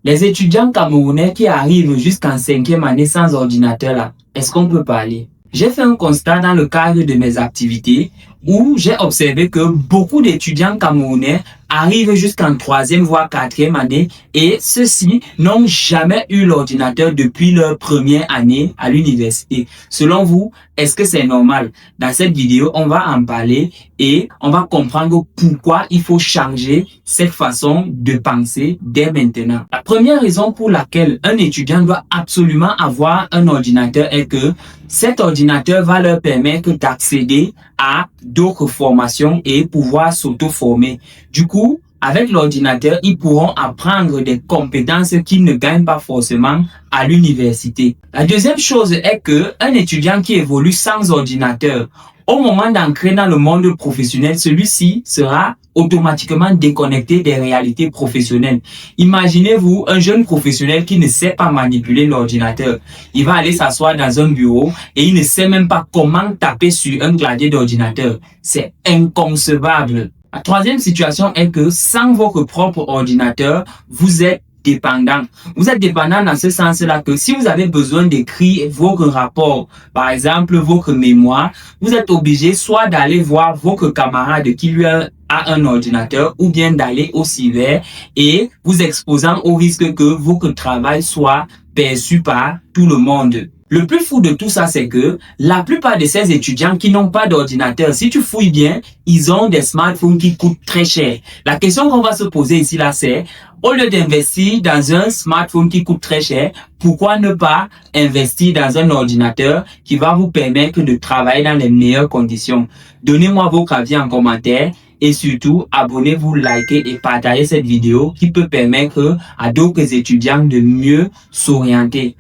Les étudiants camerounais qui arrivent jusqu'en 5e année sans ordinateur là, est-ce qu'on peut parler? J'ai fait un constat dans le cadre de mes activités où j'ai observé que beaucoup d'étudiants camerounais arrivent jusqu'en 3e voire 4e année et ceux-ci n'ont jamais eu l'ordinateur depuis leur première année à l'université. Selon vous, est-ce que c'est normal? Dans cette vidéo, on va en parler et on va comprendre pourquoi il faut changer cette façon de penser dès maintenant. La première raison pour laquelle un étudiant doit absolument avoir un ordinateur est que cet ordinateur va leur permettre d'accéder à d'autres formations et pouvoir s'auto-former. Du coup, avec l'ordinateur, ils pourront apprendre des compétences qu'ils ne gagnent pas forcément à l'université. La deuxième chose est que un étudiant qui évolue sans ordinateur, au moment d'entrer dans le monde professionnel, celui-ci sera automatiquement déconnecté des réalités professionnelles. Imaginez-vous un jeune professionnel qui ne sait pas manipuler l'ordinateur. Il va aller s'asseoir dans un bureau et il ne sait même pas comment taper sur un clavier d'ordinateur. C'est inconcevable. La troisième situation est que sans votre propre ordinateur, vous êtes dépendant. Vous êtes dépendant dans ce sens-là que si vous avez besoin d'écrire votre rapport, par exemple votre mémoire, vous êtes obligé soit d'aller voir votre camarade qui lui a un ordinateur ou bien d'aller au cyber et vous exposant au risque que votre travail soit perçu par tout le monde. Le plus fou de tout ça, c'est que la plupart de ces étudiants qui n'ont pas d'ordinateur, si tu fouilles bien, ils ont des smartphones qui coûtent très cher. La question qu'on va se poser ici, là, c'est, au lieu d'investir dans un smartphone qui coûte très cher, pourquoi ne pas investir dans un ordinateur qui va vous permettre de travailler dans les meilleures conditions? Donnez-moi vos avis en commentaire. Et surtout, abonnez-vous, likez et partagez cette vidéo qui peut permettre à d'autres étudiants de mieux s'orienter.